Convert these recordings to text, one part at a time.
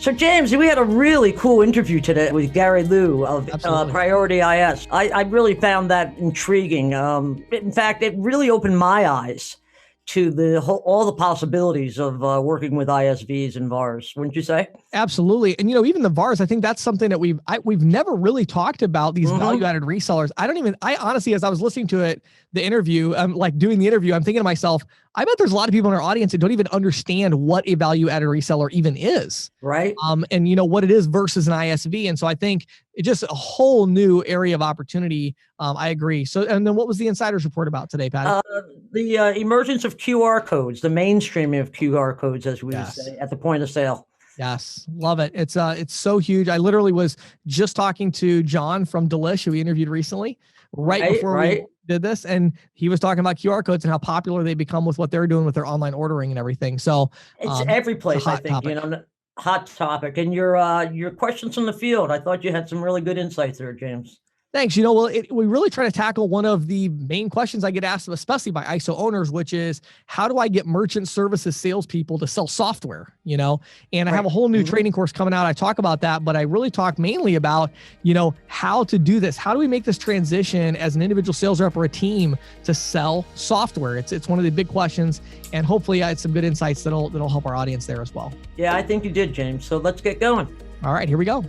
So James, we had a really cool interview today with Gary Liu of Priority IS. I really found that intriguing. In fact, it really opened my eyes to all the possibilities of working with ISVs and VARs, wouldn't you say? Absolutely. And, even the VARs, I think that's something that we've never really talked about, these value-added resellers. I honestly, as I was listening to the interview, doing the interview, I'm thinking to myself, I bet there's a lot of people in our audience that don't even understand what a value-added reseller even is. Right. And what it is versus an ISV. And so I think it's just a whole new area of opportunity. I agree. So, and then what was the Insider's report about today, Patti? The emergence of QR codes, the mainstreaming of QR codes, as we would say, at the point of sale. Yes. Love it. It's so huge. I literally was just talking to John from Delish, who we interviewed recently, before we did this. And he was talking about QR codes and how popular they become with what they're doing with their online ordering and everything. So it's every place, I think, hot topic. And your questions from the field, I thought you had some really good insights there, James. Thanks. We really try to tackle one of the main questions I get asked, especially by ISO owners, which is, how do I get merchant services salespeople to sell software? And I have a whole new training course coming out. I talk about that, but I really talk mainly about, how to do this. How do we make this transition as an individual sales rep or a team to sell software? It's one of the big questions, and hopefully I had some good insights that'll help our audience there as well. Yeah, I think you did, James. So let's get going. All right, here we go.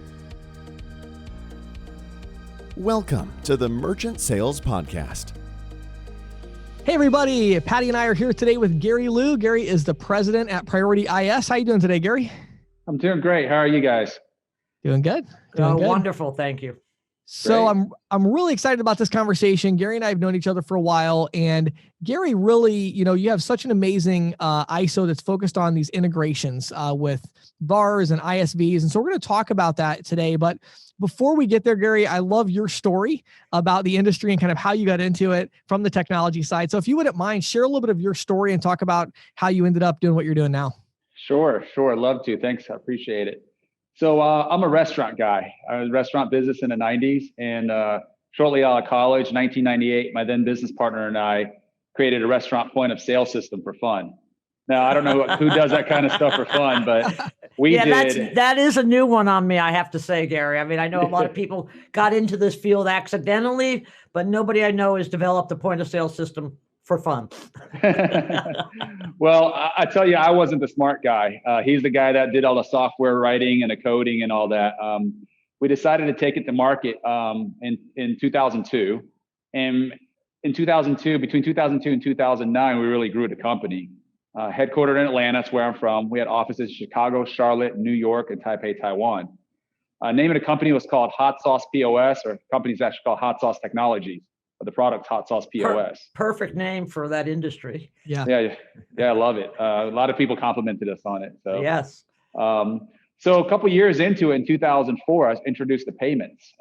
Welcome to the Merchant Sales Podcast. Hey everybody, Patti and I are here today with Gary Liu. Gary is the president at Priority IS. How you doing today, Gary? I'm doing great. How are you guys? Doing good. Doing good. Wonderful. Thank you. So I'm really excited about this conversation. Gary and I have known each other for a while, and Gary really, you have such an amazing ISO that's focused on these integrations with VARs and ISVs. And so we're going to talk about that today. But before we get there, Gary, I love your story about the industry and kind of how you got into it from the technology side. So if you wouldn't mind, share a little bit of your story and talk about how you ended up doing what you're doing now. Sure. Love to. Thanks. I appreciate it. So I'm a restaurant guy. I was in restaurant business in the 90s, and shortly out of college, 1998, my then business partner and I created a restaurant point of sale system for fun. Now, I don't know who does that kind of stuff for fun, but we did. That is a new one on me, I have to say, Gary. I mean, I know a lot of people got into this field accidentally, but nobody I know has developed a point of sale system for fun. Well, I tell you, I wasn't the smart guy. He's the guy that did all the software writing and the coding and all that. We decided to take it to market in 2002. And in 2002, between 2002 and 2009, we really grew the company. Headquartered in Atlanta, that's where I'm from. We had offices in Chicago, Charlotte, New York, and Taipei, Taiwan. Name of the company was called Hot Sauce POS, or the company's actually called Hot Sauce Technologies. The product Hot Sauce POS. Perfect name for that industry. Yeah, I love it. A lot of people complimented us on it. So yes. So a couple years into it, in 2004, I introduced the payments.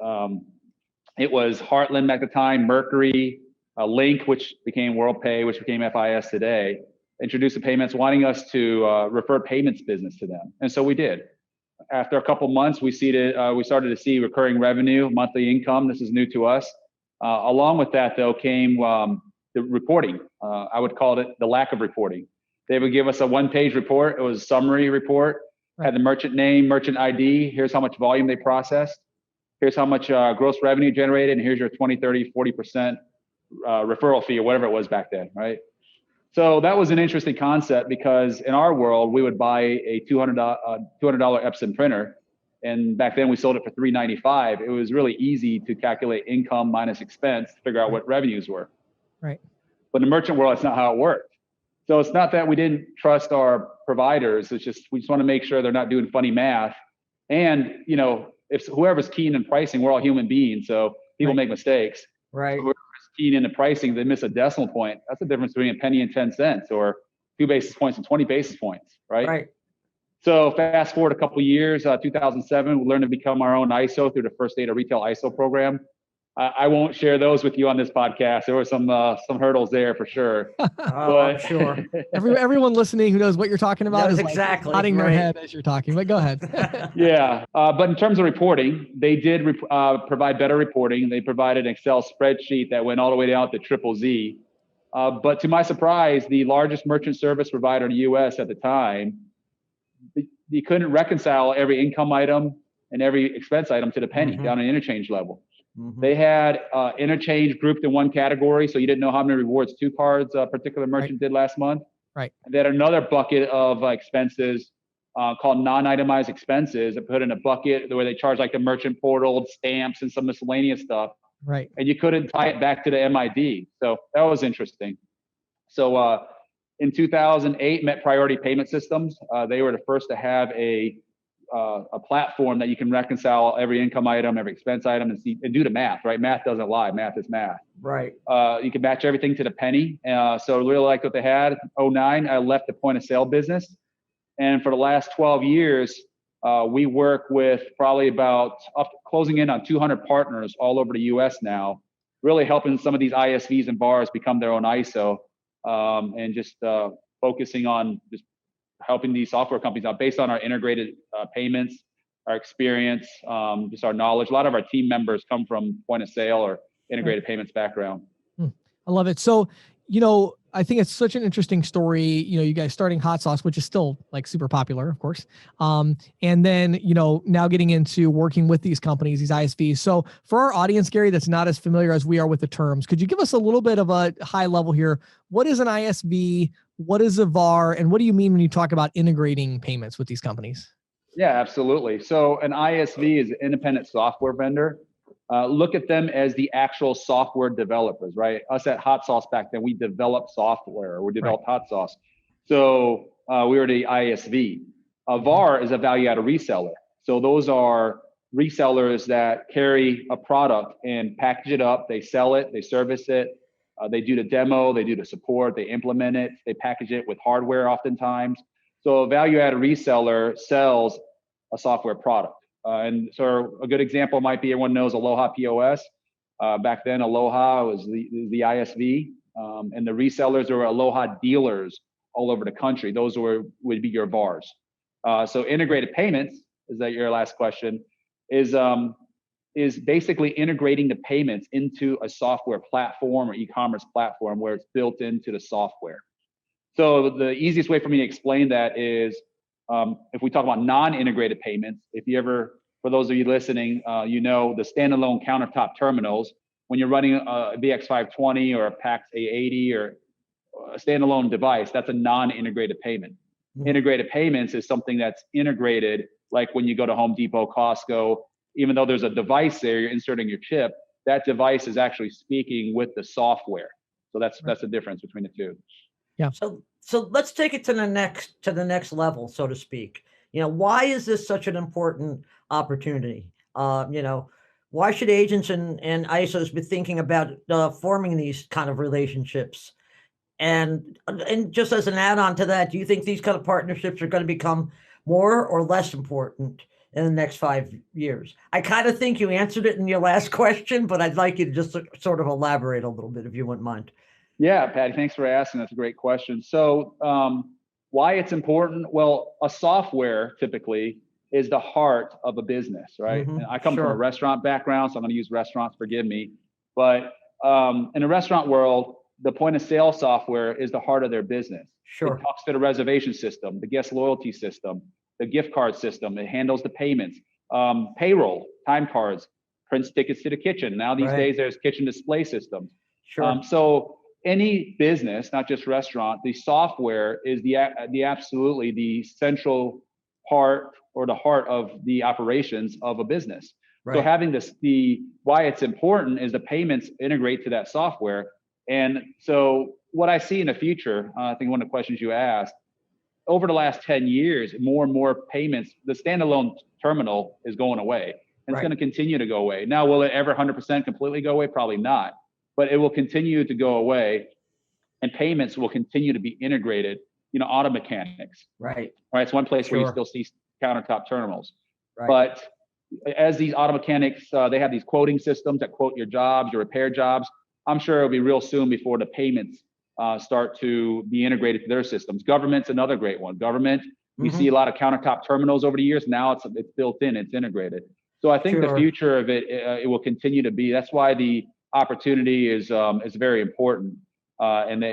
It was Heartland at the time, Mercury, Link, which became WorldPay, which became FIS today. Introduced the payments, wanting us to refer payments business to them, and so we did. After a couple months, we started to see recurring revenue, monthly income. This is new to us. Along with that, though, came the reporting. I would call it the lack of reporting. They would give us a one-page report. It was a summary report, had the merchant name, merchant ID. Here's how much volume they processed. Here's how much gross revenue generated. And here's your 20, 30, 40% referral fee or whatever it was back then, right? So that was an interesting concept, because in our world, we would buy a $200 Epson printer. And back then we sold it for $395. It was really easy to calculate income minus expense to figure out what revenues were. Right. But in the merchant world, that's not how it worked. So it's not that we didn't trust our providers. It's just, we just want to make sure they're not doing funny math. And, if whoever's keen in pricing, we're all human beings. So people make mistakes. Right. So whoever's keen in the pricing, they miss a decimal point. That's the difference between a penny and 10 cents, or 2 basis points and 20 basis points. Right. So fast forward a couple of years, 2007, we learned to become our own ISO through the First Data Retail ISO program. I won't share those with you on this podcast. There were some hurdles there for sure. But sure. Everyone listening who knows what you're talking about is exactly nodding their head as you're talking, but go ahead. Yeah. But in terms of reporting, they did provide better reporting. They provided an Excel spreadsheet that went all the way down to triple Z. But to my surprise, the largest merchant service provider in the US at the time, you couldn't reconcile every income item and every expense item to the penny down an interchange level. They had interchange grouped in one category, so you didn't know how many rewards 2 cards a particular merchant did last month. Right. And they had another bucket of expenses called non-itemized expenses that put in a bucket where they charge like the merchant portal, stamps, and some miscellaneous stuff. Right. And you couldn't tie it back to the MID. So that was interesting. So in 2008, Met Priority Payment Systems, they were the first to have a platform that you can reconcile every income item, every expense item, and do the math, right? Math doesn't lie. Math is math. Right. You can match everything to the penny. So really liked what they had. 2009, I left the point of sale business. And for the last 12 years, we work with probably about closing in on 200 partners all over the US now, really helping some of these ISVs and VARs become their own ISO, and just focusing on just helping these software companies out based on our integrated payments, our experience, just our knowledge. A lot of our team members come from point of sale or integrated payments background. I love it. So, I think it's such an interesting story, you guys starting hot sauce, which is still like super popular, of course. And then, now getting into working with these companies, these ISVs. So for our audience, Gary, that's not as familiar as we are with the terms, could you give us a little bit of a high level here? What is an ISV? What is a VAR? And what do you mean when you talk about integrating payments with these companies? Yeah, absolutely. So an ISV is an independent software vendor. Look at them as the actual software developers, right? Us at Hot Sauce back then, we developed software. We developed Hot Sauce. So we were the ISV. A VAR is a value-added reseller. So those are resellers that carry a product and package it up. They sell it, they service it, they do the demo, they do the support, they implement it, they package it with hardware oftentimes. So a value-added reseller sells a software product. And so a good example might be, everyone knows Aloha POS. Back then, Aloha was the ISV, and the resellers are Aloha dealers all over the country. Those would be your VARs. So integrated payments, is that your last question, is basically integrating the payments into a software platform or e-commerce platform where it's built into the software. So the easiest way for me to explain that is, if we talk about non-integrated payments, for those of you listening, the standalone countertop terminals, when you're running a VX520 or a PAX A80 or a standalone device, that's a non-integrated payment. Integrated payments is something that's integrated, like when you go to Home Depot, Costco, even though there's a device there, you're inserting your chip, that device is actually speaking with the software. So that's the difference between the two. Yeah. So let's take it to the next level, so to speak. Why is this such an important opportunity? Why should agents and ISOs be thinking about forming these kind of relationships? And just as an add-on to that, do you think these kind of partnerships are going to become more or less important in the next 5 years? I kind of think you answered it in your last question, but I'd like you to just sort of elaborate a little bit, if you wouldn't mind. Yeah, Patty, thanks for asking. That's a great question. So why it's important? Well, a software typically is the heart of a business, right? And I come from a restaurant background, so I'm going to use restaurants, forgive me. But in the restaurant world, the point of sale software is the heart of their business. It talks to the reservation system, the guest loyalty system, the gift card system. It handles the payments, payroll, time cards, prints tickets to the kitchen. Now these days there's kitchen display systems. So any business, not just restaurant, the software is the absolutely the central part or the heart of the operations of a business. So having why it's important is the payments integrate to that software. And so what I see in the future, I think one of the questions you asked, over the last 10 years, more and more payments, the standalone terminal is going away. And it's going to continue to go away. Now, will it ever 100% completely go away? Probably not. But it will continue to go away, and payments will continue to be integrated. Auto mechanics. Right. It's one place where you still see countertop terminals. But as these auto mechanics, they have these quoting systems that quote your jobs, your repair jobs. I'm sure it'll be real soon before the payments start to be integrated to their systems. Government's another great one. Government, you see a lot of countertop terminals over the years. Now it's built in, it's integrated. So I think the future of it will continue to be. That's why the opportunity is very important. And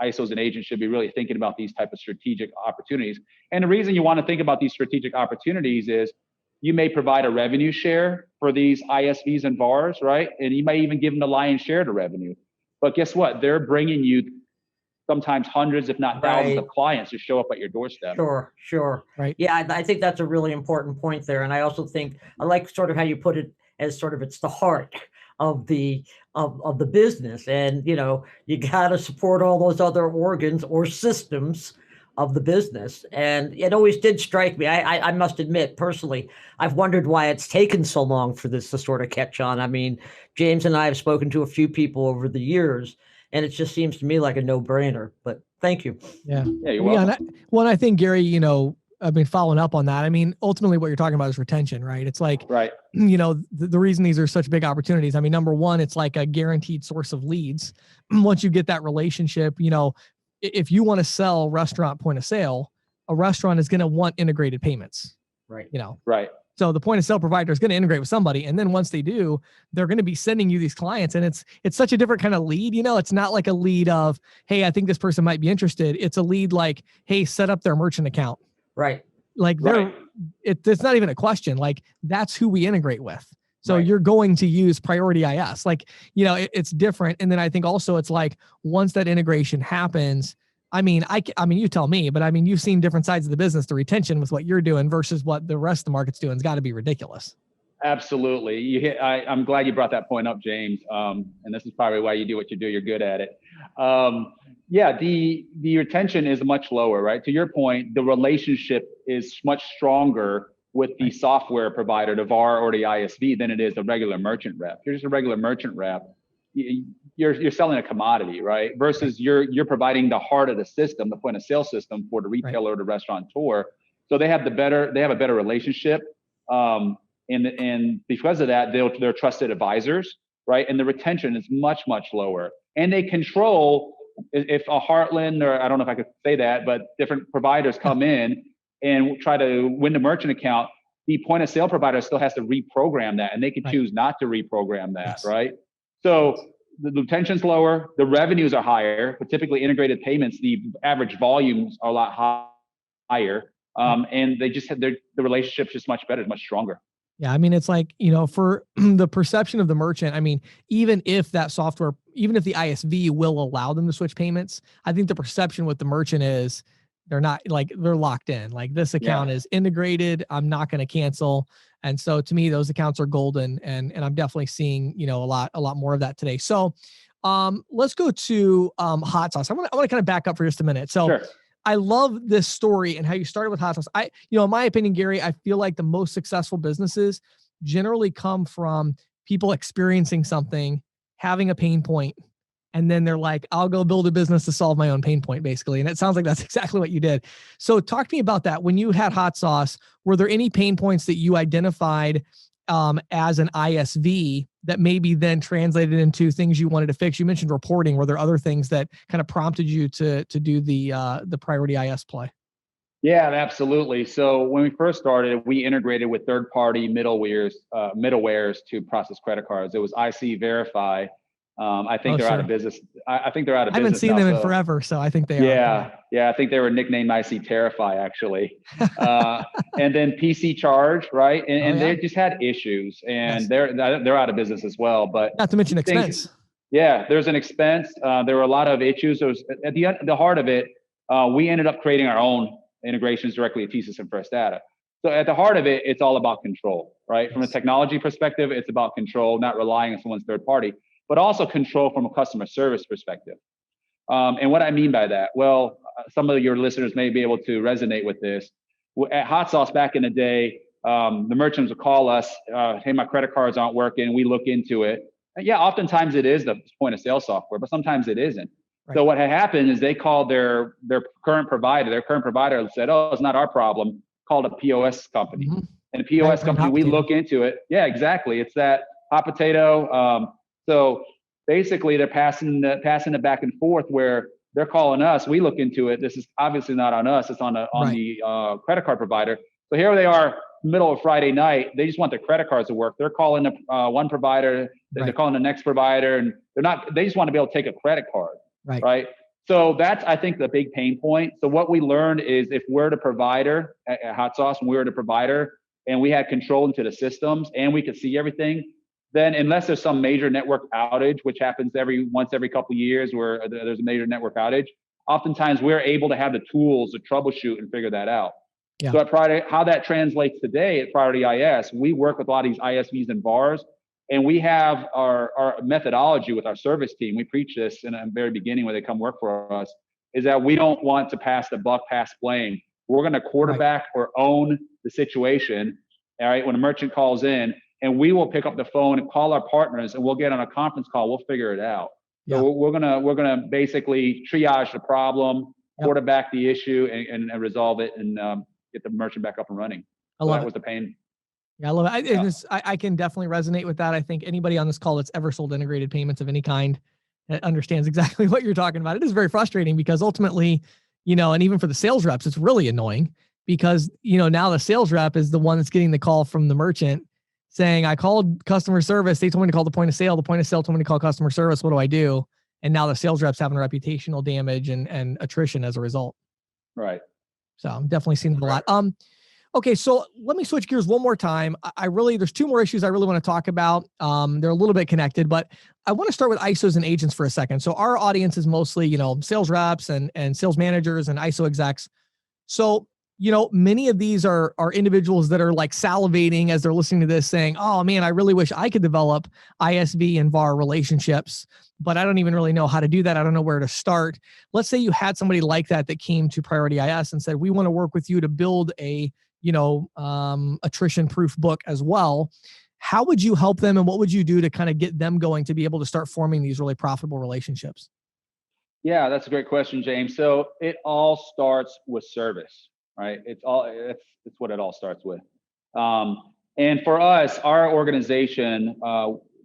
ISOs and agents should be really thinking about these type of strategic opportunities. And the reason you want to think about these strategic opportunities is you may provide a revenue share for these ISVs and VARs, right? And you may even give them the lion's share of the revenue. But guess what? They're bringing you sometimes hundreds, if not thousands of clients to show up at your doorstep. Sure. Right. Yeah, I think that's a really important point there. And I also think I like sort of how you put it as sort of it's the heart of the business. And, you know, you got to support all those other organs or systems of the business. And it always did strike me. I must admit, personally, I've wondered why it's taken so long for this to sort of catch on. I mean, James and I have spoken to a few people over the years, and it just seems to me like a no-brainer. But thank you. Yeah. Yeah, you're welcome. Well, I think, Gary, you know, I've been following up on that. I mean, ultimately what you're talking about is retention, right? It's like, right. You know, the reason these are such big opportunities. I mean, number one, it's like a guaranteed source of leads. Once you get that relationship, you know, if you want to sell restaurant point of sale, a restaurant is going to want integrated payments, right? You know, right. So the point of sale provider is going to integrate with somebody. And then once they do, they're going to be sending you these clients. And it's such a different kind of lead. You know, it's not like a lead of, hey, I think this person might be interested. It's a lead like, hey, set up their merchant account. Right. Like it's not even a question. Like that's who we integrate with. So right. You're going to use Priority IS. Like, you know, it's different. And then I think also it's like once that integration happens, I mean, you tell me, but I mean, you've seen different sides of the business. The retention with what you're doing versus what the rest of the market's doing has got to be ridiculous. Absolutely. I'm glad you brought that point up, James. And this is probably why you do what you do. You're good at it. Yeah, the retention is much lower, right? To your point, the relationship is much stronger with the software provider, the VAR or the ISV, than it is a regular merchant rep. If you're just a regular merchant rep, you're selling a commodity, right? Versus you're providing the heart of the system, the point of sale system for the retailer or the restaurateur. So they have a better relationship. And because of that, they're trusted advisors, right? And the retention is much, much lower. And they control, if a Heartland, or I don't know if I could say that, but different providers come in and try to win the merchant account, the point of sale provider still has to reprogram that, and they can choose not to reprogram that, right? So the retention's lower, the revenues are higher, but typically integrated payments, the average volumes are a lot higher. And they just have the relationship's just much better, much stronger. Yeah. I mean, it's like, you know, for the perception of the merchant, I mean, even if the ISV will allow them to switch payments, I think the perception with the merchant is they're not like, they're locked in. Like this account is integrated. I'm not going to cancel. And so to me, those accounts are golden. And I'm definitely seeing, you know, a lot more of that today. So let's go to hot sauce. I want to kind of back up for just a minute. So sure. I love this story and how you started with hot sauce. In my opinion, Gary, I feel like the most successful businesses generally come from people experiencing something, having a pain point, and then they're like, I'll go build a business to solve my own pain point, basically. And it sounds like that's exactly what you did. So talk to me about that. When you had hot sauce, were there any pain points that you identified as an ISV that maybe then translated into things you wanted to fix? You mentioned reporting. Were there other things that kind of prompted you to do the Priority IS play? Yeah, absolutely. So when we first started, we integrated with third-party middlewares to process credit cards. It was IC Verify. I think they're out of business. I think they're out of business. I haven't seen them in forever, so I think they are. Yeah. I think they were nicknamed IC Terrify, actually. And then PC Charge, right? And they just had issues, and they're out of business as well. But not to mention expense. Yeah, there's an expense. There were a lot of issues. There was, at the heart of it, we ended up creating our own integrations directly with TSYS and First Data. So at the heart of it, it's all about control, right? From a technology perspective, it's about control, not relying on someone's third party, but also control from a customer service perspective. And what I mean by that, well, some of your listeners may be able to resonate with this. At Hot Sauce back in the day, the merchants would call us, hey, my credit cards aren't working. We look into it. And yeah, oftentimes it is the point of sale software, but sometimes it isn't. Right. So what had happened is they called their current provider. Their current provider said, oh, it's not our problem. Called a POS company. Mm-hmm. And a POS company, we look into it. Yeah, exactly. It's that hot potato. So basically they're passing it back and forth where they're calling us. We look into it. This is obviously not on us. It's on the credit card provider. So here they are, middle of Friday night. They just want their credit cards to work. They're calling one provider. They're calling the next provider, and they just want to be able to take a credit card. right? So that's, I think, the big pain point. So what we learned is if we're the provider at Hot Sauce, and we were the provider, and we had control into the systems, and we could see everything, then unless there's some major network outage, which happens once every couple of years, where there's a major network outage, oftentimes we're able to have the tools to troubleshoot and figure that out. Yeah. So at Priority, how that translates today at Priority IS, we work with a lot of these ISVs and VARs, and we have our methodology with our service team. We preach this in the very beginning when they come work for us, is that we don't want to pass the buck, pass blame. We're going to quarterback or own the situation. All right, when a merchant calls in, and we will pick up the phone and call our partners, and we'll get on a conference call. We'll figure it out. So we're gonna basically triage the problem, quarterback the issue, and resolve it, and get the merchant back up and running. I love that it. was the pain. Yeah, I love it. I can definitely resonate with that. I think anybody on this call that's ever sold integrated payments of any kind understands exactly what you're talking about. It is very frustrating because ultimately, and even for the sales reps, it's really annoying because, now the sales rep is the one that's getting the call from the merchant saying, I called customer service. They told me to call the point of sale. The point of sale told me to call customer service. What do I do? And now the sales rep's having reputational damage and attrition as a result. Right. So I'm definitely seeing that a lot. Okay, so let me switch gears one more time. There's two more issues I really want to talk about. They're a little bit connected, but I want to start with ISOs and agents for a second. So our audience is mostly, sales reps and sales managers and ISO execs. So, many of these are individuals that are like salivating as they're listening to this saying, oh man, I really wish I could develop ISV and VAR relationships, but I don't even really know how to do that. I don't know where to start. Let's say you had somebody like that came to Priority IS and said, we want to work with you to build a attrition-proof book as well. How would you help them, and what would you do to kind of get them going to be able to start forming these really profitable relationships? Yeah, that's a great question, James. So it all starts with service, right? It's what it all starts with. And for us, our organization,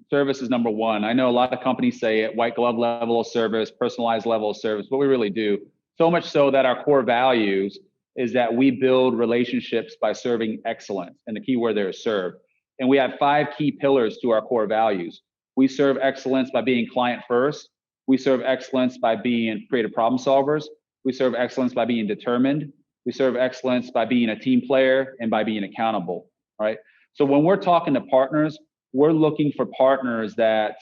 service is number one. I know a lot of companies say it, white glove level of service, personalized level of service, but we really do. So much so that our core values is that we build relationships by serving excellence. And the key word there is serve. And we have 5 key pillars to our core values. We serve excellence by being client first. We serve excellence by being creative problem solvers. We serve excellence by being determined. We serve excellence by being a team player and by being accountable, right? So when we're talking to partners, we're looking for partners that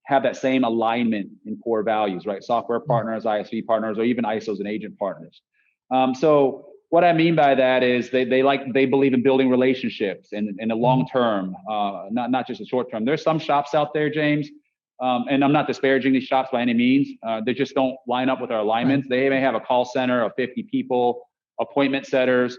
have that same alignment in core values, right? Software partners, ISV partners, or even ISOs and agent partners. So what I mean by that is they believe in building relationships in the long term, not just the short term. There's some shops out there, James, and I'm not disparaging these shops by any means. They just don't line up with our alignments. They may have a call center of 50 people, appointment setters.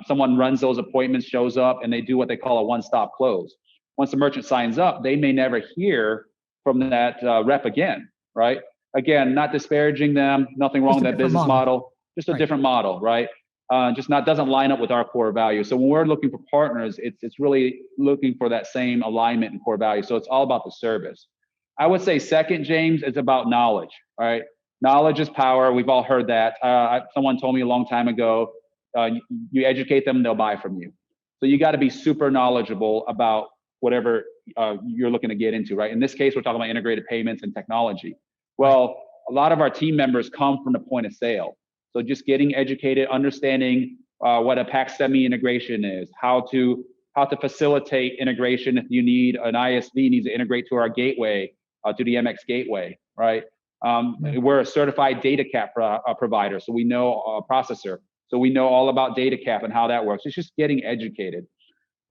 Someone runs those appointments, shows up, and they do what they call a one-stop close. Once the merchant signs up, they may never hear from that rep again, right? Again, not disparaging them, nothing wrong with that business model, just a different model, right? Doesn't line up with our core value. So when we're looking for partners, it's really looking for that same alignment and core value. So it's all about the service. I would say second, James, it's about knowledge. All right, knowledge is power. We've all heard that. Someone told me a long time ago, you educate them, they'll buy from you. So you got to be super knowledgeable about whatever you're looking to get into, right? In this case, we're talking about integrated payments and technology. Well, a lot of our team members come from the point of sale. So just getting educated, understanding what a PAX semi integration is, how to facilitate integration if you need an ISV needs to integrate to our gateway, to the MX gateway, right? We're a certified data cap provider, so we know processor, so we know all about data cap and how that works. It's just getting educated.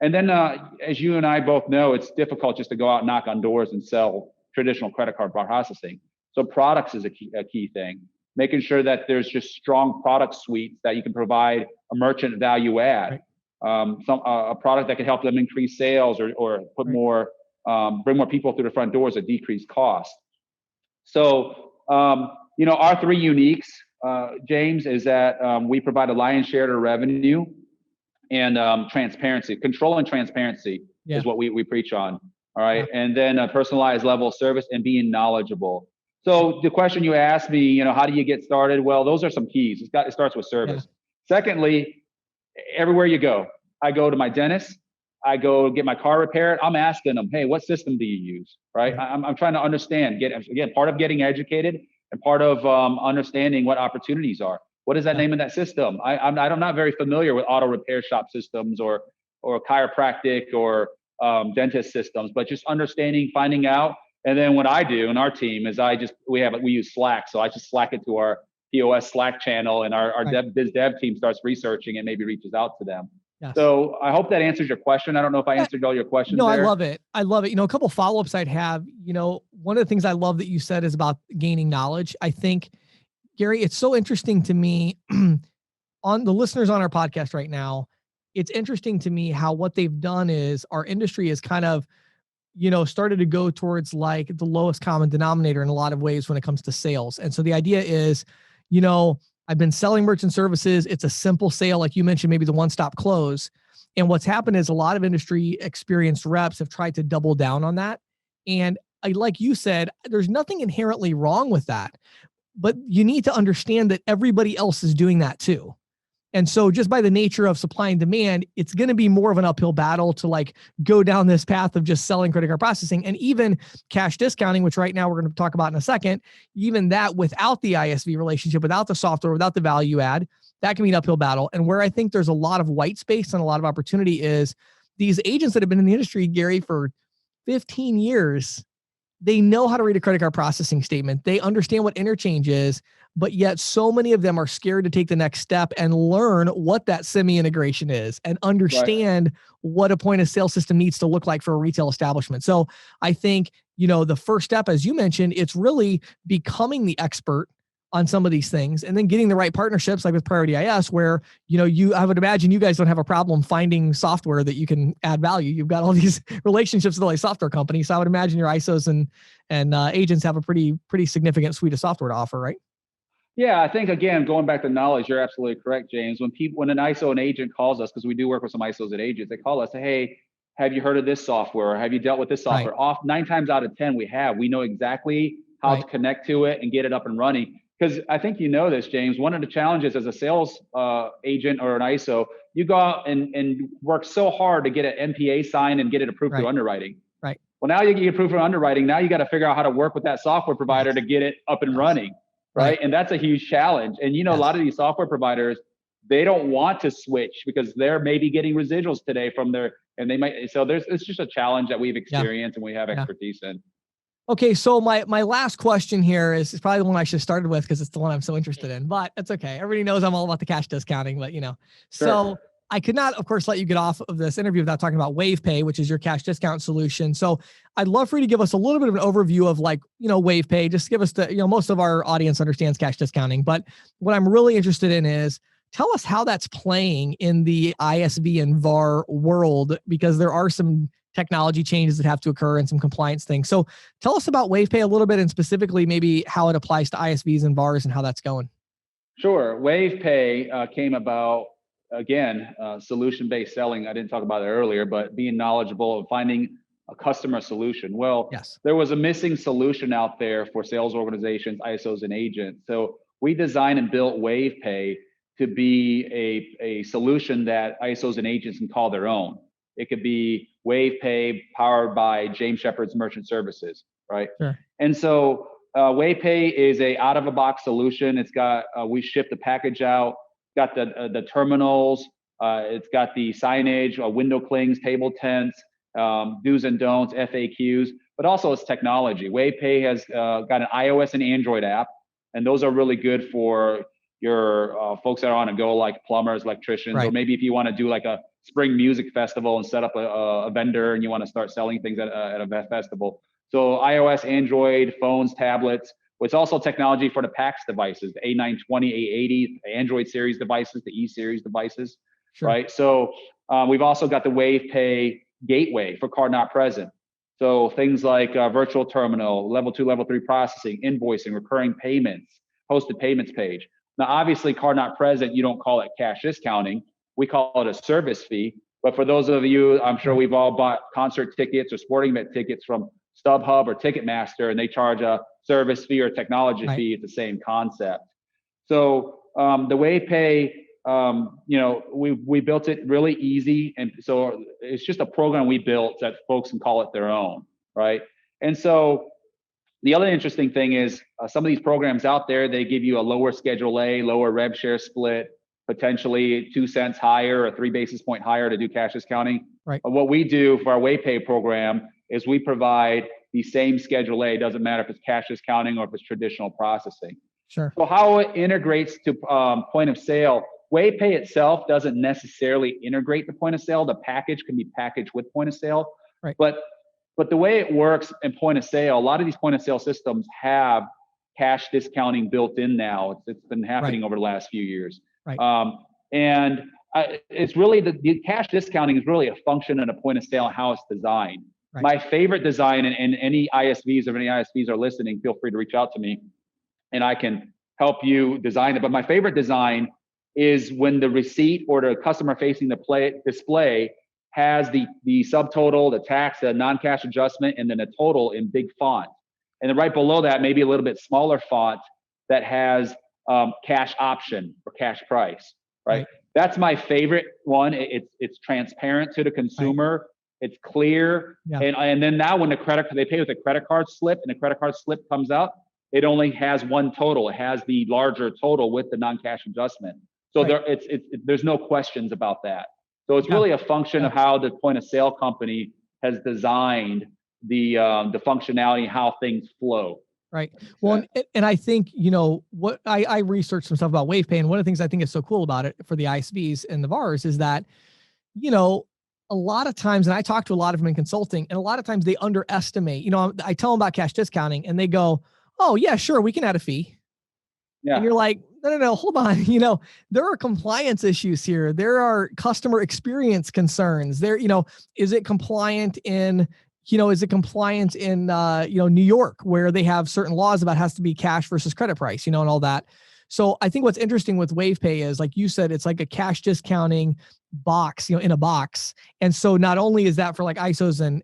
And then, as you and I both know, it's difficult just to go out and knock on doors and sell traditional credit card processing. So products is a key thing. Making sure that there's just strong product suites that you can provide a merchant value add, a product that can help them increase sales or put more, bring more people through the front doors at decreased cost. So, our 3 uniques, James, is that we provide a lion's share of revenue and transparency. Control and transparency is what we preach on. All right. And then a personalized level of service and being knowledgeable. So the question you asked me, how do you get started? Well, those are some keys. It starts with service. Secondly, everywhere you go, I go to my dentist, I go get my car repaired. I'm asking them, hey, what system do you use? Right? I'm trying to understand. Again, part of getting educated and part of understanding what opportunities are. What is that name of that system? I'm not very familiar with auto repair shop systems or chiropractic or dentist systems, but just understanding, finding out. And then what I do in our team is we use Slack. So I just Slack it to our POS Slack channel, and our biz dev team starts reaching and maybe reaches out to them. Yes. So I hope that answers your question. I don't know if I answered all your questions. No, there. I love it. A couple follow-ups I'd have, one of the things I love that you said is about gaining knowledge. I think, Gary, it's so interesting to me on the listeners on our podcast right now. It's interesting to me how what they've done is our industry is kind of, started to go towards like the lowest common denominator in a lot of ways when it comes to sales. And so the idea is, I've been selling merchant services. It's a simple sale. Like you mentioned, maybe the one-stop close. And what's happened is a lot of industry experienced reps have tried to double down on that. And like you said, there's nothing inherently wrong with that, but you need to understand that everybody else is doing that too. And so just by the nature of supply and demand, it's going to be more of an uphill battle to like go down this path of just selling credit card processing and even cash discounting, which right now we're going to talk about in a second. Even that without the ISV relationship, without the software, without the value add, that can be an uphill battle. And where I think there's a lot of white space and a lot of opportunity is these agents that have been in the industry, Gary, for 15 years, they know how to read a credit card processing statement. They understand what interchange is, but yet so many of them are scared to take the next step and learn what that semi-integration is and understand what a point of sale system needs to look like for a retail establishment. So I think, the first step, as you mentioned, it's really becoming the expert on some of these things and then getting the right partnerships like with Priority IS where, I would imagine you guys don't have a problem finding software that you can add value. You've got all these relationships with all these software companies. So I would imagine your ISOs and agents have a pretty significant suite of software to offer, right? Yeah, I think again, going back to knowledge, you're absolutely correct, James. When an ISO and agent calls us, because we do work with some ISOs and agents, they call us, say, hey, have you heard of this software? Or have you dealt with this software? Right. 9 times out of 10, we know exactly how to connect to it and get it up and running. Because I think you know this, James, one of the challenges as a sales agent or an ISO, you go out and work so hard to get an MPA signed and get it approved through underwriting. Right. Well, now you get approved through underwriting. Now you got to figure out how to work with that software provider to get it up and running. Right. And that's a huge challenge. And, a lot of these software providers, they don't want to switch because they're maybe getting residuals today from it's just a challenge that we've experienced and we have expertise in. Okay. So my last question here is probably the one I should have started with because it's the one I'm so interested in, but that's okay. Everybody knows I'm all about the cash discounting, but so I could not, of course, let you get off of this interview without talking about Wavepay, which is your cash discount solution. So I'd love for you to give us a little bit of an overview of Wavepay. Just give us most of our audience understands cash discounting, but what I'm really interested in is tell us how that's playing in the ISV and VAR world, because there are some technology changes that have to occur and some compliance things. So tell us about Wavepay a little bit and specifically maybe how it applies to ISVs and VARs and how that's going. Sure. Wavepay came about, again, solution-based selling. I didn't talk about it earlier, but being knowledgeable and finding a customer solution. Well, there was a missing solution out there for sales organizations, ISOs, and agents. So we designed and built Wavepay to be a solution that ISOs and agents can call their own. It could be Wavepay powered by James Shepherd's Merchant Services, right? Sure. And so Wavepay is a out-of-the-box solution. It's got we ship the package out. Got the terminals. It's got the signage, window clings, table tents, do's and don'ts, FAQs, but also it's technology. Wavepay has got an iOS and Android app, and those are really good for your folks that are on a go, like plumbers, electricians, or maybe if you want to do like a spring music festival and set up a vendor and you want to start selling things at a festival. So iOS, Android, phones, tablets. It's also technology for the PAX devices, the A920, A80, the Android series devices, the E series devices, right? So we've also got the Wavepay gateway for card not present. So things like virtual terminal, level 2, level 3 processing, invoicing, recurring payments, hosted payments page. Now, obviously, card not present, you don't call it cash discounting. We call it a service fee. But for those of you, I'm sure we've all bought concert tickets or sporting event tickets from StubHub or Ticketmaster, and they charge a service fee or technology fee. It's the same concept. So the Wavepay, we built it really easy, and so it's just a program we built that folks can call it their own, right? And so The other interesting thing is some of these programs out there, they give you a lower Schedule A, lower rev share split, potentially 2 cents higher or 3 basis point higher to do cash discounting. Right. What we do for our Wavepay program is we provide the same Schedule A. Doesn't matter if it's cash discounting or if it's traditional processing. Sure. So how it integrates to point of sale, Wavepay itself doesn't necessarily integrate the point of sale. The package can be packaged with point of sale. Right. But the way it works in point of sale, a lot of these point of sale systems have cash discounting built in now. It's been happening over the last few years. Right. It's really the cash discounting is really a function of the point of sale and how it's designed. Right. My favorite design, and any ISVs, or any ISVs are listening, feel free to reach out to me and I can help you design it. But my favorite design is when the receipt or the customer facing display has the subtotal, the tax, the non-cash adjustment, and then the total in big font. And then right below that, maybe a little bit smaller font that has cash option or cash price, right? That's my favorite one. It's transparent to the consumer. It's clear. Yeah. And then now when they pay with a credit card slip and the credit card slip comes out, it only has one total. It has the larger total with the non-cash adjustment. So there's no questions about that. So it's really a function of how the point of sale company has designed the functionality and how things flow. Right. Well, and I think, what I researched some stuff about Wavepay, and one of the things I think is so cool about it for the ISVs and the VARs is that, a lot of times, and I talk to a lot of them in consulting, and a lot of times they underestimate, I tell them about cash discounting and they go, oh yeah, sure, we can add a fee. Yeah. And you're like, no, hold on. There are compliance issues here. There are customer experience concerns there. Is it compliant in, New York, where they have certain laws about has to be cash versus credit price, and all that. So I think what's interesting with Wavepay is, like you said, it's like a cash discounting box, in a box. And so not only is that for like ISOs and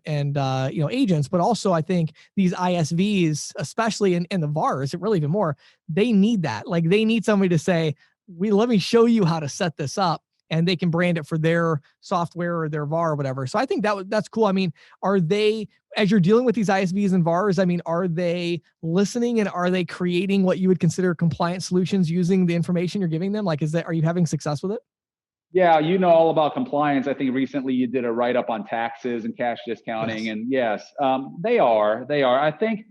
agents, but also I think these ISVs, especially in the VARs, it really even more, they need that. Like they need somebody to say, let me show you how to set this up, and they can brand it for their software or their VAR or whatever. So I think that's cool. I mean, are they, as you're dealing with these ISVs and VARs, are they listening and are they creating what you would consider compliant solutions using the information you're giving them? Like, are you having success with it? Yeah, all about compliance. I think recently you did a write-up on taxes and cash discounting. Yes. And yes, they are. I think,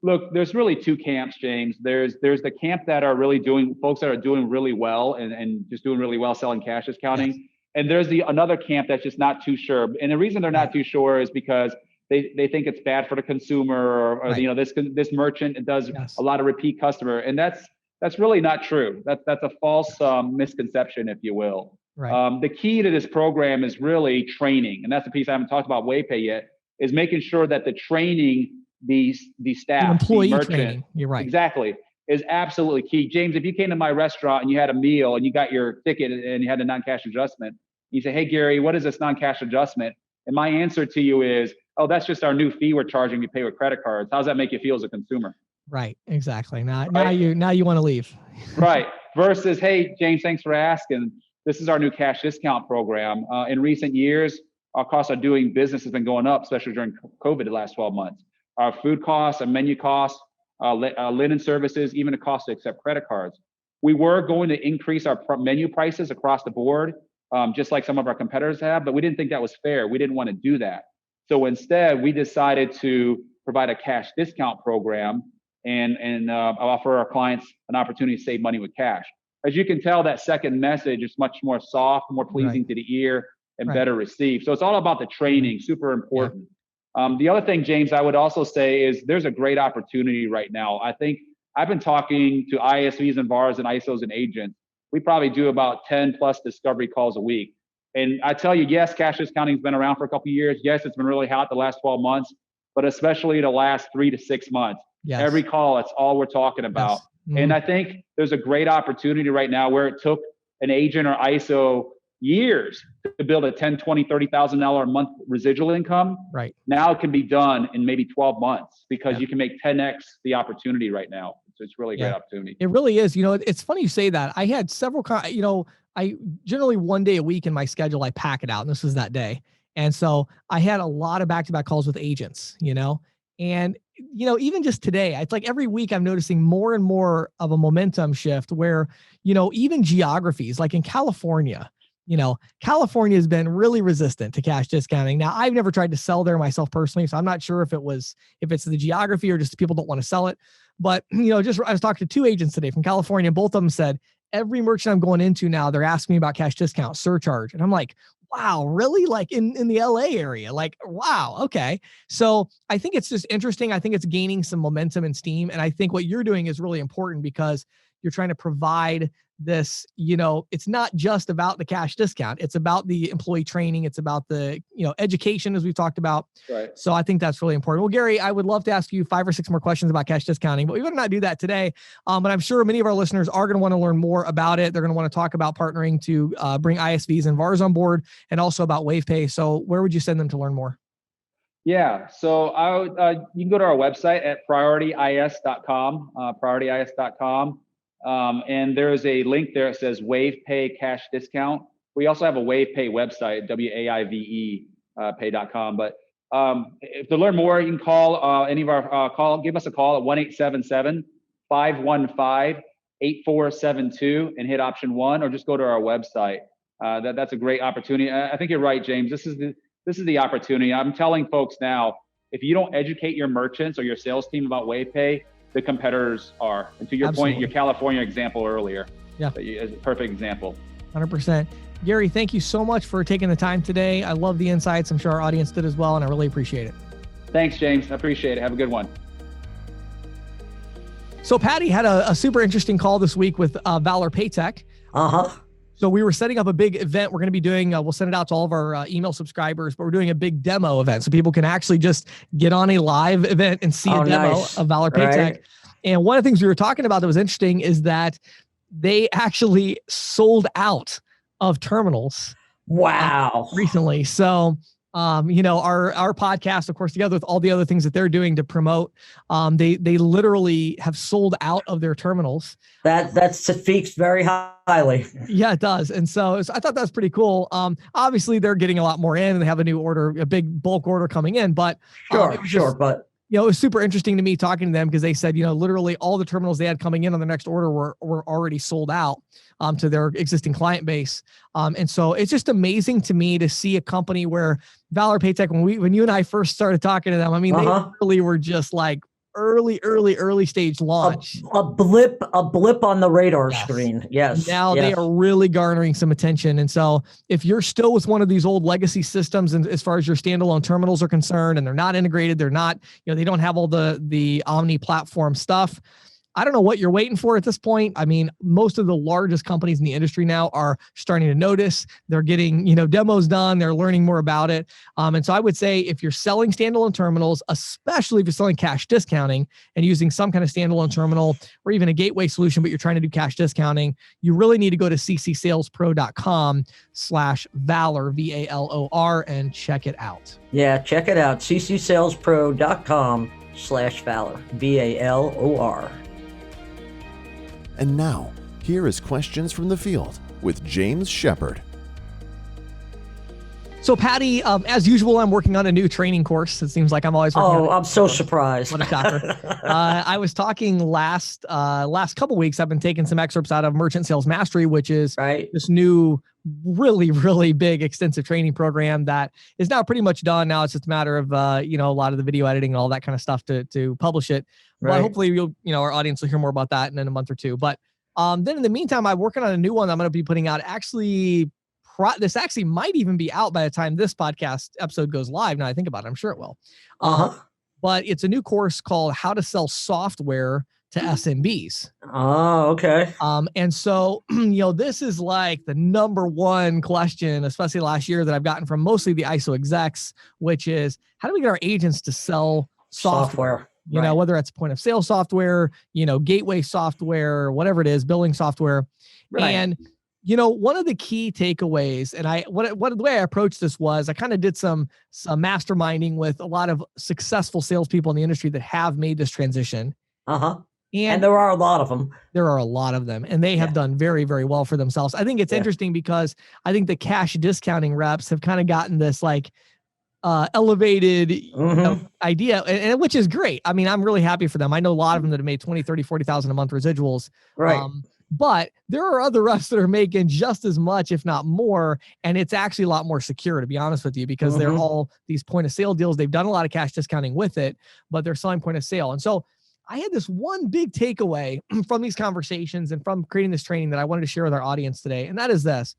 look, there's really two camps, James. There's the camp that are really folks that are doing really well and just doing really well selling cash discounting. Yes. And there's another camp that's just not too sure. And the reason they're not too sure is because they think it's bad for the consumer, or this merchant does a lot of repeat customer. And that's really not true. That's a false misconception, if you will. Right. The key to this program is really training. And that's the piece I haven't talked about Wavepay yet, is making sure that the training, the staff, the employee merchant, training. You're right. Exactly. Is absolutely key. James, if you came to my restaurant and you had a meal and you got your ticket and you had a non-cash adjustment, you say, hey, Gary, what is this non-cash adjustment? And my answer to you is, oh, that's just our new fee we're charging you to pay with credit cards. How does that make you feel as a consumer? Right. Exactly. Now you want to leave. Right. Versus, hey, James, thanks for asking. This is our new cash discount program. In recent years, our cost of doing business has been going up, especially during COVID the last 12 months. Our food costs, our menu costs, linen services, even the cost to accept credit cards. We were going to increase our menu prices across the board, just like some of our competitors have, but we didn't think that was fair. We didn't want to do that. So instead, we decided to provide a cash discount program and offer our clients an opportunity to save money with cash. As you can tell, that second message is much more soft, more pleasing to the ear, and better received. So it's all about the training, super important. Yeah. The other thing, James, I would also say is there's a great opportunity right now. I think I've been talking to ISVs and VARs and ISOs and agents. We probably do about 10 plus discovery calls a week. And I tell you, yes, cash discounting has been around for a couple of years. Yes, it's been really hot the last 12 months, but especially the last 3 to 6 months. Yes. Every call, it's all we're talking about. Yes. Mm-hmm. And I think there's a great opportunity right now where it took an agent or ISO years to build a $10,000, $20,000, $30,000 a month residual income. Right. Now it can be done in maybe 12 months because you can make 10x the opportunity right now. So it's really a great opportunity. It really is. It's funny you say that. I had several, I generally one day a week in my schedule, I pack it out, and this was that day. And so I had a lot of back-to-back calls with agents, And, even just today, it's like every week I'm noticing more and more of a momentum shift where, even geographies like in California, California has been really resistant to cash discounting. Now, I've never tried to sell there myself personally, so I'm not sure if it's the geography or just people don't want to sell it. But, I was talking to 2 agents today from California, and both of them said, every merchant I'm going into now, they're asking me about cash discount, surcharge. And I'm like, wow, really? Like in the LA area? Like, wow. Okay. So I think it's just interesting. I think it's gaining some momentum and steam. And I think what you're doing is really important because you're trying to provide this, it's not just about the cash discount. It's about the employee training. It's about the, education, as we've talked about. Right. So I think that's really important. Well, Gary, I would love to ask you 5 or 6 more questions about cash discounting, but we better not do that today. But I'm sure many of our listeners are going to want to learn more about it. They're going to want to talk about partnering to bring ISVs and VARs on board, and also about Wavepay. So where would you send them to learn more? Yeah, so you can go to our website at priorityis.com, priorityis.com. And there's a link there that says Wavepay cash discount. We also have a Wavepay website, WAIVE pay.com. But if to learn more, you can call any of our give us a call at 1-877-515-8472 and hit option 1, or just go to our website. That's a great opportunity. I think you're right, James. This is the opportunity. I'm telling folks now, if you don't educate your merchants or your sales team about Wavepay, the competitors are. And to your point, your California example earlier, is a perfect example. 100%. Gary, thank you so much for taking the time today. I love the insights. I'm sure our audience did as well, and I really appreciate it. Thanks, James. I appreciate it. Have a good one. So Patti had a super interesting call this week with Valor Paytech. So we were setting up a big event we're going to be doing. We'll send it out to all of our email subscribers, but we're doing a big demo event so people can actually just get on a live event and see a demo of Valor Paytech. Right. And one of the things we were talking about that was interesting is that they actually sold out of terminals. Wow. Recently. So, our podcast, of course, together with all the other things that they're doing to promote, they literally have sold out of their terminals. That speaks very highly. Yeah, it does. And so I thought that's pretty cool. Obviously they're getting a lot more in and they have a big bulk order coming in, but it was super interesting to me talking to them because they said, literally all the terminals they had coming in on the next order were already sold out to their existing client base. And so it's just amazing to me to see a company where Valor Paytech, when you and I first started talking to them, I mean, they really were just like early stage launch. A blip on the radar screen. Yes. Now they are really garnering some attention. And so if you're still with one of these old legacy systems, and as far as your standalone terminals are concerned, and they're not integrated, they're not, they don't have all the omni platform stuff, I don't know what you're waiting for at this point. I mean, most of the largest companies in the industry now are starting to notice. They're getting, demos done. They're learning more about it. And so I would say if you're selling standalone terminals, especially if you're selling cash discounting and using some kind of standalone terminal or even a gateway solution, but you're trying to do cash discounting, you really need to go to ccsalespro.com/Valor, VALOR, and check it out. Yeah, check it out. ccsalespro.com/Valor, VALOR. And now, here is questions from the field with James Shepard. So Patti, as usual, I'm working on a new training course. It seems like I'm always working on I'm so surprised. What a shocker. I was talking last couple weeks, I've been taking some excerpts out of Merchant Sales Mastery, which is this new, really, really big, extensive training program that is now pretty much done. Now it's just a matter of, a lot of the video editing and all that kind of stuff to publish it. But hopefully our audience will hear more about that in a month or two. But then in the meantime, I'm working on a new one I'm going to be putting out. This actually might even be out by the time this podcast episode goes live. Now I think about it, I'm sure it will. But it's a new course called How to Sell Software to SMBs. Oh, okay. And so, this is like the number one question, especially last year, that I've gotten from mostly the ISO execs, which is how do we get our agents to sell software? Whether it's point of sale software, gateway software, whatever it is, billing software. And, one of the key takeaways, and the way I approached this was I kind of did some masterminding with a lot of successful salespeople in the industry that have made this transition. And there are a lot of them. And they have done very, very well for themselves. I think it's interesting because I think the cash discounting reps have kind of gotten this elevated idea, and which is great. I mean, I'm really happy for them. I know a lot of them that have made 20, 30, 40,000 a month residuals. Right. But there are other refs that are making just as much, if not more. And it's actually a lot more secure, to be honest with you, because they're all these point of sale deals. They've done a lot of cash discounting with it, but they're selling point of sale. And so I had this one big takeaway from these conversations and from creating this training that I wanted to share with our audience today. And that is this.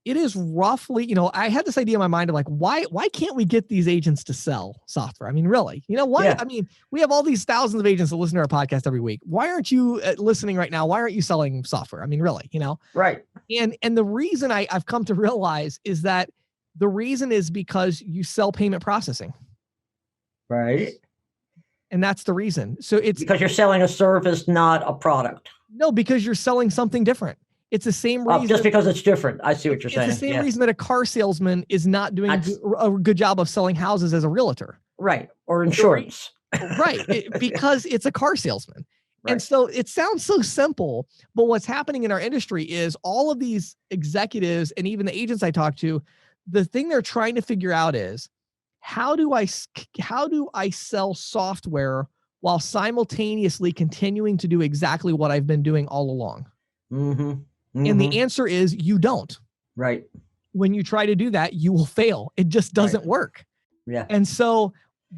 It is roughly, I had this idea in my mind of like, why can't we get these agents to sell software? I mean, really, why? Yeah. I mean, we have all these thousands of agents that listen to our podcast every week. Why aren't you listening right now? Why aren't you selling software? I mean, really, Right. And the reason I've come to realize is that the reason is because you sell payment processing. Right. And that's the reason. So it's because you're selling a service, not a product. No, because you're selling something different. It's the same reason. Just because it's different. I see what you're saying. It's the same reason that a car salesman is not doing a good job of selling houses as a realtor. Right. Or insurance. Right. Because it's a car salesman. Right. And so it sounds so simple, but what's happening in our industry is all of these executives and even the agents I talk to, the thing they're trying to figure out is how do I sell software while simultaneously continuing to do exactly what I've been doing all along? And the answer is you don't. Right. When you try to do that, you will fail. It just doesn't work. Yeah. And so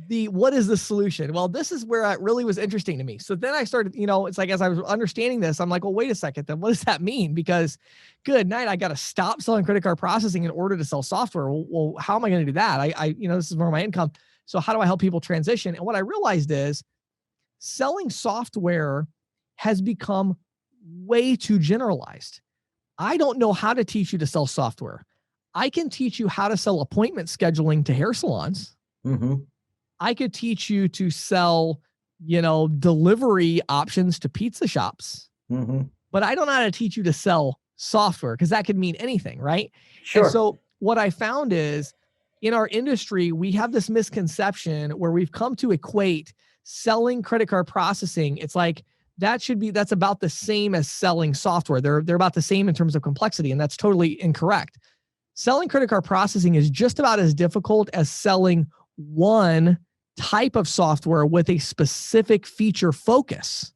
what is the solution? Well, this is where it really was interesting to me. So then I started, it's like, as I was understanding this, I'm like, well, wait a second, then what does that mean? Because good night, I got to stop selling credit card processing in order to sell software. Well, how am I going to do that? I this is more my income. So how do I help people transition? And what I realized is selling software has become way too generalized. I don't know how to teach you to sell software. I can teach you how to sell appointment scheduling to hair salons. I could teach you to sell, delivery options to pizza shops. But I don't know how to teach you to sell software because that could mean anything, right? Sure. And so what I found is in our industry, we have this misconception where we've come to equate selling credit card processing. It's like, that's about the same as selling software. They're about the same in terms of complexity, and that's totally incorrect. Selling credit card processing is just about as difficult as selling one type of software with a specific feature focus.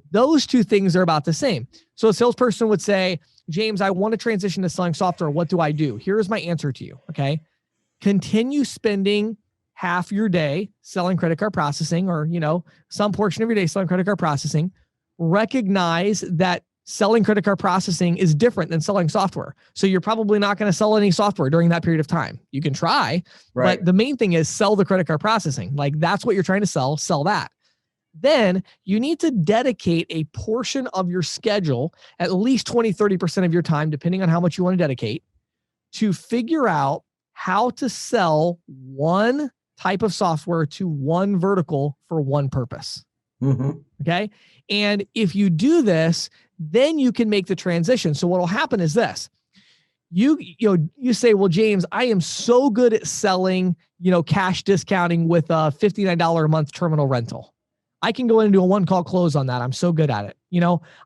Those two things are about the same. So a salesperson would say, James, I want to transition to selling software. What do I do? Here's my answer to you. Okay. Continue spending half your day selling credit card processing, or, some portion of your day selling credit card processing. Recognize that selling credit card processing is different than selling software. So you're probably not going to sell any software during that period of time. You can try, right, but the main thing is sell the credit card processing. Like that's what you're trying to sell that. Then you need to dedicate a portion of your schedule, at least 20, 30% of your time, depending on how much you want to dedicate, to figure out how to sell one type of software to one vertical for one purpose. Okay. And if you do this, then you can make the transition. So what will happen is this, you say, well, James, I am so good at selling, cash discounting with a $59 a month terminal rental. I can go in and do a one-call close on that. I'm so good at it.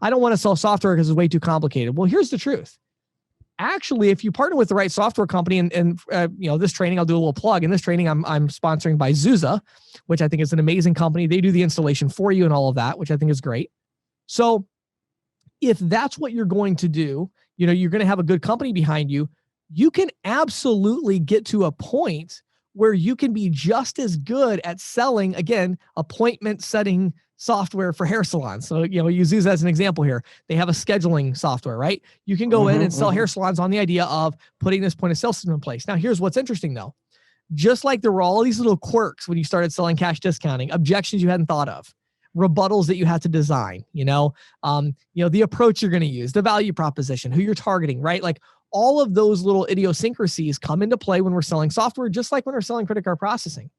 I don't want to sell software because it's way too complicated. Well, here's the truth. Actually, if you partner with the right software company and this training, I'll do a little plug. In this training, I'm sponsoring by Zuza, which I think is an amazing company. They do the installation for you and all of that, which I think is great. So if that's what you're going to do, you're going to have a good company behind you. You can absolutely get to a point where you can be just as good at selling, again, appointment setting software for hair salons. So, use Zuza as an example here. They have a scheduling software, right? You can go in and sell hair salons on the idea of putting this point of sale system in place. Now, here's what's interesting though. Just like there were all these little quirks when you started selling cash discounting, objections you hadn't thought of, rebuttals that you had to design, the approach you're going to use, the value proposition, who you're targeting, right? Like all of those little idiosyncrasies come into play when we're selling software, just like when we're selling credit card processing.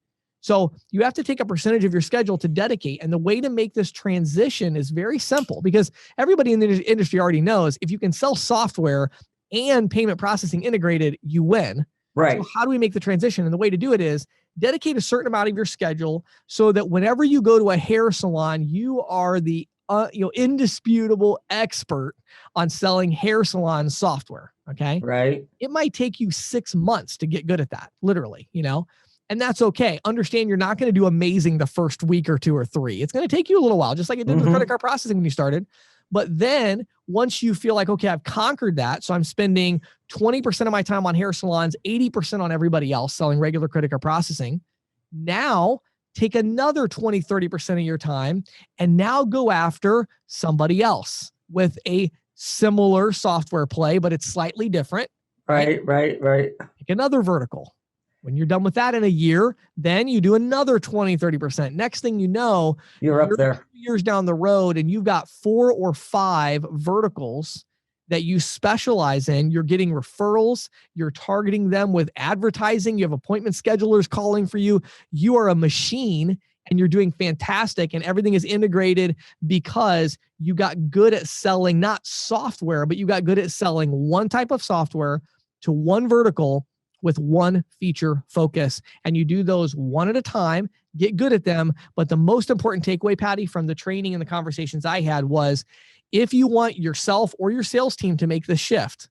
So you have to take a percentage of your schedule to dedicate. And the way to make this transition is very simple because everybody in the industry already knows if you can sell software and payment processing integrated, you win. Right. So how do we make the transition? And the way to do it is dedicate a certain amount of your schedule so that whenever you go to a hair salon, you are the indisputable expert on selling hair salon software. Okay. Right. It might take you 6 months to get good at that, literally, and that's okay. Understand you're not going to do amazing the first week or 2 or 3. It's going to take you a little while, just like it did with credit card processing when you started. But then once you feel like, okay, I've conquered that. So I'm spending 20% of my time on hair salons, 80% on everybody else selling regular credit card processing. Now take another 20, 30% of your time and now go after somebody else with a similar software play, but it's slightly different. Right. Pick another vertical. When you're done with that in a year, then you do another 20, 30%. Next thing you know, you're up there 2 years down the road and you've got 4 or 5 verticals that you specialize in. You're getting referrals. You're targeting them with advertising. You have appointment schedulers calling for you. You are a machine and you're doing fantastic, and everything is integrated because you got good at selling, not software, but you got good at selling one type of software to one vertical with one feature focus. And you do those one at a time, get good at them. But the most important takeaway, Patti, from the training and the conversations I had was, if you want yourself or your sales team to make the shift,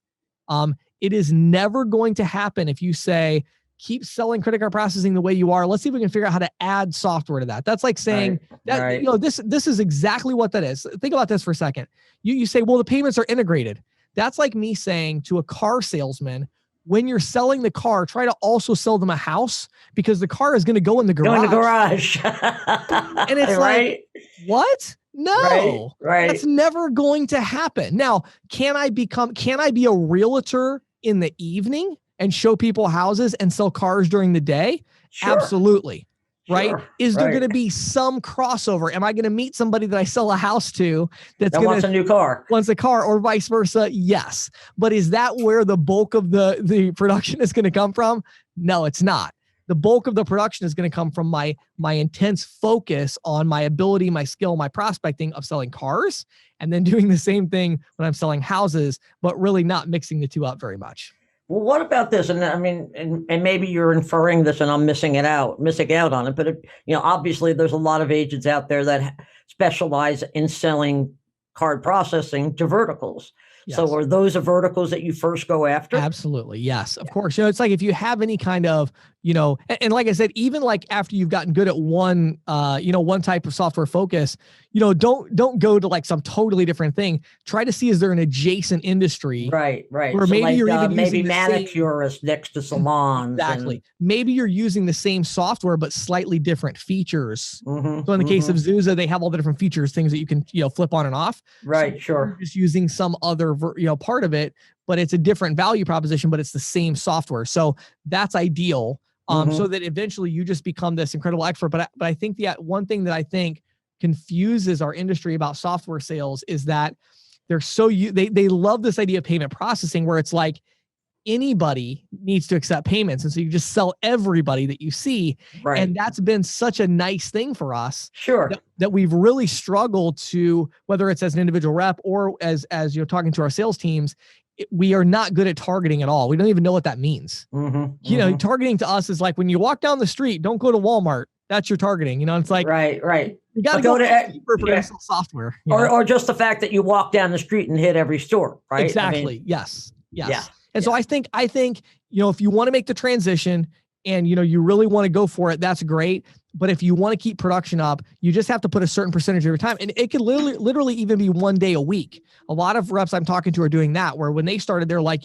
it is never going to happen if you say, keep selling credit card processing the way you are. Let's see if we can figure out how to add software to that. That's like saying this is exactly what that is. Think about this for a second. You say, well, the payments are integrated. That's like me saying to a car salesman, when you're selling the car, try to also sell them a house, because the car is going to go in the garage. Go in the garage. And it's like, what? No, right. That's never going to happen. Now, can I be a realtor in the evening and show people houses and sell cars during the day? Sure. Absolutely. Right? Sure. Is there going to be some crossover? Am I going to meet somebody that I sell a house to that wants a new car? Wants a car, or vice versa? Yes. But is that where the bulk of the production is going to come from? No, it's not. The bulk of the production is going to come from my intense focus on my ability, my skill, my prospecting of selling cars, and then doing the same thing when I'm selling houses, but really not mixing the two up very much. Well, what about this? And I mean, and maybe you're inferring this and I'm missing out on it. But, obviously there's a lot of agents out there that specialize in selling card processing to verticals. Yes. So are those the verticals that you first go after? Absolutely. Yes, of course. It's like if you have any kind of, and like I said, even like after you've gotten good at one type of software focus, don't go to like some totally different thing. Try to see, is there an adjacent industry? Right. Or so maybe you're even maybe using manicurists next to salons. Exactly. Maybe you're using the same software, but slightly different features. Mm-hmm, so in the case of Zuza, they have all the different features, things that you can, flip on and off. Right. So sure. You're just using some other, part of it, but it's a different value proposition, but it's the same software. So that's ideal. So that eventually you just become this incredible expert. But I think the one thing that I think confuses our industry about software sales is that they love this idea of payment processing, where it's like anybody needs to accept payments. And so you just sell everybody that you see. Right. And that's been such a nice thing for us. Sure. That we've really struggled to, whether it's as an individual rep or as talking to our sales teams, we are not good at targeting at all. We don't even know what that means. Targeting to us is like when you walk down the street, don't go to Walmart. That's your targeting. It's like, right. You got to go to software. Or just the fact that you walk down the street and hit every store, right? Exactly. Yes. Yeah. And so I think, if you want to make the transition and, you really want to go for it, that's great. But if you want to keep production up, you just have to put a certain percentage of your time. And it could literally even be one day a week. A lot of reps I'm talking to are doing that, where when they started, they're like,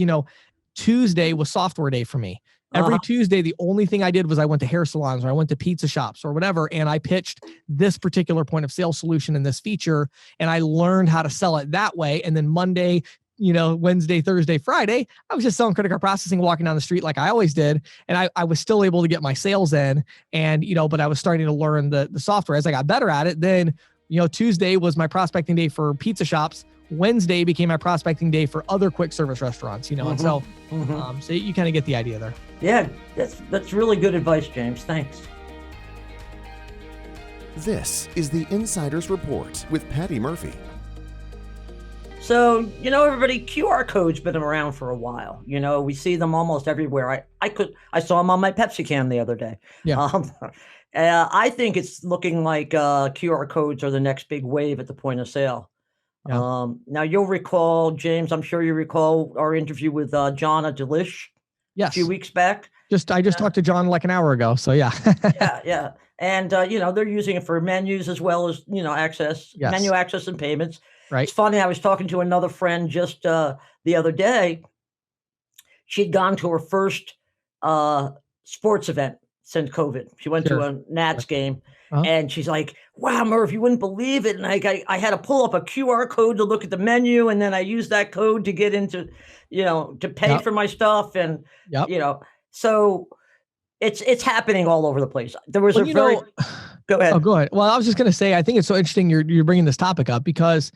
Tuesday was software day for me. Every Tuesday, the only thing I did was I went to hair salons or I went to pizza shops or whatever. And I pitched this particular point of sale solution and this feature. And I learned how to sell it that way. And then Monday, Wednesday, Thursday, Friday, I was just selling credit card processing, walking down the street like I always did. And I was still able to get my sales in, and, but I was starting to learn the software as I got better at it. Then, Tuesday was my prospecting day for pizza shops. Wednesday became my prospecting day for other quick service restaurants, and so you kind of get the idea there. Yeah, that's really good advice, James. Thanks. This is the Insider's Report with Patti Murphy. So, everybody, QR codes been around for a while. We see them almost everywhere. I saw them on my Pepsi can the other day. Yeah. I think it's looking like QR codes are the next big wave at the point of sale. Yeah. Now you'll recall, James, I'm sure you recall our interview with John Delish a few Yes. weeks back. I just talked to John like an hour ago. So yeah. Yeah. And, they're using it for menus as well as, access, Yes. menu access and payments. Right. It's funny. I was talking to another friend just the other day. She'd gone to her first sports event since COVID. She went to a Nats game. And she's like, wow, Murph, you wouldn't believe it. And I had to pull up a QR code to look at the menu. And then I used that code to get into, to pay for my stuff. And, so it's happening all over the place. There was go ahead. Oh, go ahead. Well, I was just going to say, I think it's so interesting you're bringing this topic up, because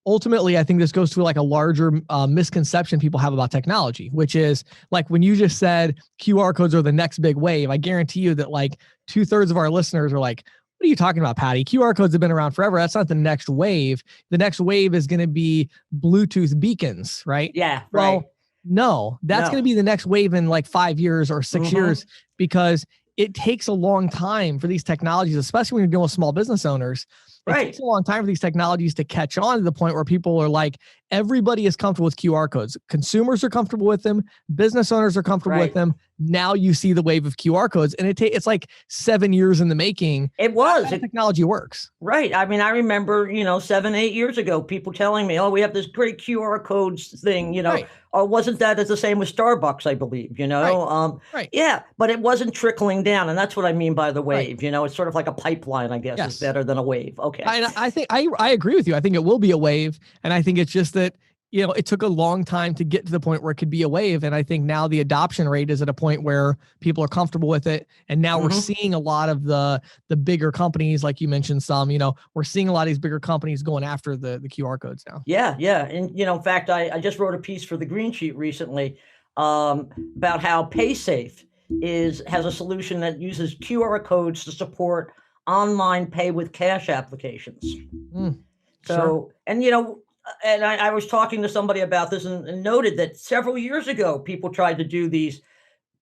ultimately, I think this goes to like a larger misconception people have about technology, which is like when you just said QR codes are the next big wave. I guarantee you that like 2/3 of our listeners are like, what are you talking about, Patti? QR codes have been around forever. That's not the next wave. The next wave is going to be Bluetooth beacons, right? Yeah. Well, no, that's going to be the next wave in like 5 years or 6 years, because it takes a long time for these technologies, especially when you're dealing with small business owners. It takes a long time for these technologies to catch on to the point where people are like, everybody is comfortable with QR codes. Consumers are comfortable with them. Business owners are comfortable with them. Now you see the wave of QR codes, and it's like 7 years in the making. It was. Technology works. Right. I mean, I remember, 7, 8 years ago, people telling me, oh, we have this great QR codes thing, or wasn't that the same with Starbucks, I believe, Yeah, but it wasn't trickling down. And that's what I mean by the wave, it's sort of like a pipeline, I guess, is better than a wave. Okay. I think I agree with you. I think it will be a wave. And I think it's just that, it took a long time to get to the point where it could be a wave. And I think now the adoption rate is at a point where people are comfortable with it. And now we're seeing a lot of the bigger companies, like you mentioned some, we're seeing a lot of these bigger companies going after the QR codes now. Yeah. And, in fact, I just wrote a piece for the Green Sheet recently about how PaySafe has a solution that uses QR codes to support online pay with cash applications. And I was talking to somebody about this and noted that several years ago, people tried to do these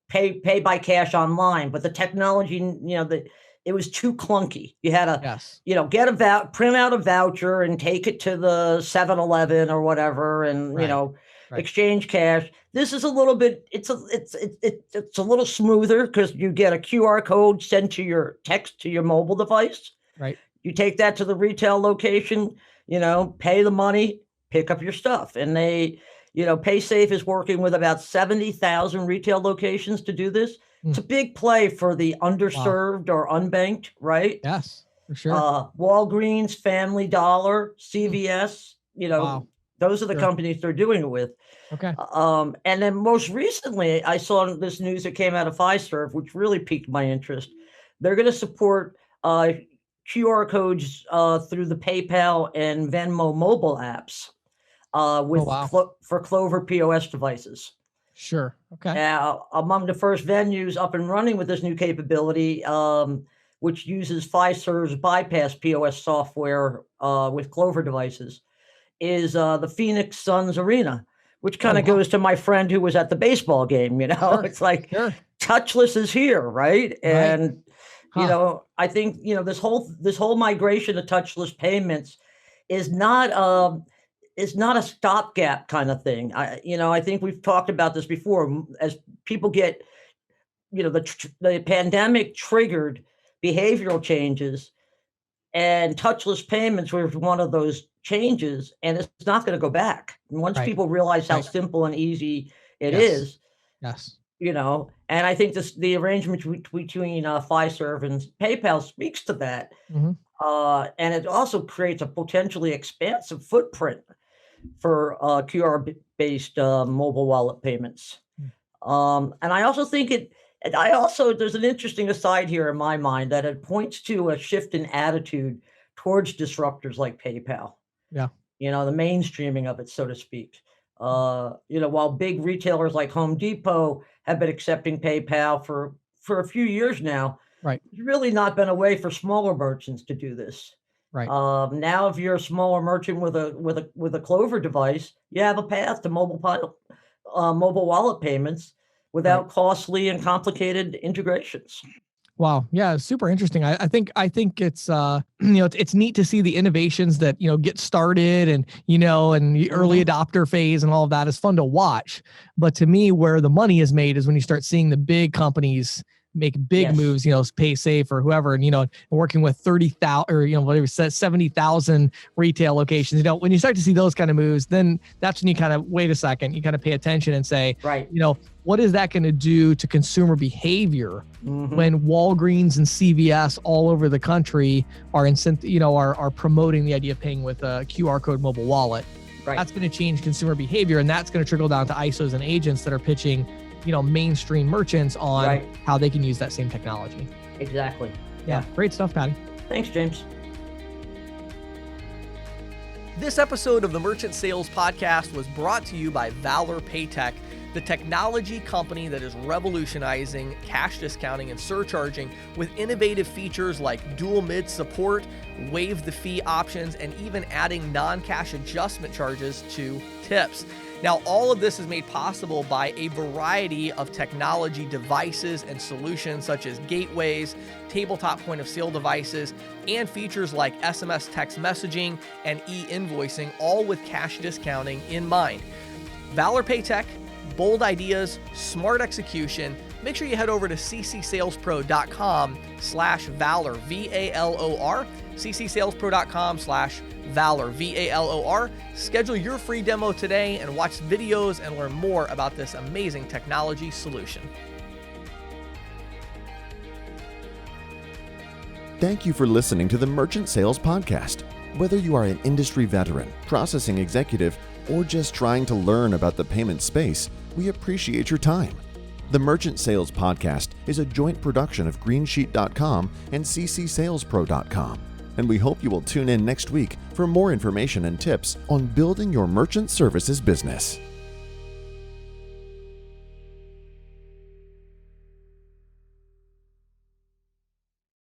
pay by cash online, but the technology, it was too clunky. You had to, print out a voucher and take it to the 7-Eleven or whatever, and exchange cash. This is a little bit. It's a little smoother because you get a QR code sent to your mobile device. Right. You take that to the retail location. Pay the money, pick up your stuff. And they, PaySafe is working with about 70,000 retail locations to do this. It's a big play for the underserved or unbanked, right? Yes, for sure. Walgreens, Family Dollar, CVS, those are the companies they're doing it with. Okay. And then most recently, I saw this news that came out of Fiserv, which really piqued my interest. They're going to support QR codes through the PayPal and Venmo mobile apps for Clover POS devices. Sure. Okay. Now, among the first venues up and running with this new capability, which uses Fiserv's bypass POS software with Clover devices, is the Phoenix Suns Arena, which kind of goes to my friend who was at the baseball game. It's like touchless is here, right? And I think this whole migration to touchless payments is not a stopgap kind of thing. I think we've talked about this before. As people get, the pandemic triggered behavioral changes, and touchless payments were one of those changes, and it's not going to go back. And once people realize how simple and easy it is. Yes. And I think the arrangement between Fiserv and PayPal speaks to that. And it also creates a potentially expansive footprint for QR-based mobile wallet payments. And I also think there's an interesting aside here in my mind that it points to a shift in attitude towards disruptors like PayPal. Yeah. The mainstreaming of it, so to speak. While big retailers like Home Depot have been accepting PayPal for a few years now, right? It's really not been a way for smaller merchants to do this. Right. Now, if you're a smaller merchant with a Clover device, you have a path to mobile wallet payments without costly and complicated integrations. Wow. Yeah. Super interesting. I think it's, it's neat to see the innovations that, get started and, and the early adopter phase and all of that is fun to watch. But to me, where the money is made is when you start seeing the big companies make big moves, PaySafe or whoever, and, working with 30,000 or, whatever it says, 70,000 retail locations. When you start to see those kind of moves, then that's when you kind of, wait a second, you kind of pay attention and say, right, what is that going to do to consumer behavior when Walgreens and CVS all over the country are are promoting the idea of paying with a QR code mobile wallet? Right. That's going to change consumer behavior, and that's going to trickle down to ISOs and agents that are pitching mainstream merchants on how they can use that same technology. Exactly. Yeah. Great stuff, Patti. Thanks, James. This episode of the Merchant Sales Podcast was brought to you by Valor Paytech, the technology company that is revolutionizing cash discounting and surcharging with innovative features like dual mid support, waive the fee options, and even adding non-cash adjustment charges to tips. Now, all of this is made possible by a variety of technology devices and solutions such as gateways, tabletop point of sale devices, and features like SMS text messaging and e-invoicing, all with cash discounting in mind. Valor Paytech, bold ideas, smart execution. Make sure you head over to ccsalespro.com/Valor, VALOR, ccsalespro.com/Valor, VALOR. Schedule your free demo today and watch videos and learn more about this amazing technology solution. Thank you for listening to the Merchant Sales Podcast. Whether you are an industry veteran, processing executive, or just trying to learn about the payment space, we appreciate your time. The Merchant Sales Podcast is a joint production of greensheet.com and ccsalespro.com, and we hope you will tune in next week for more information and tips on building your merchant services business.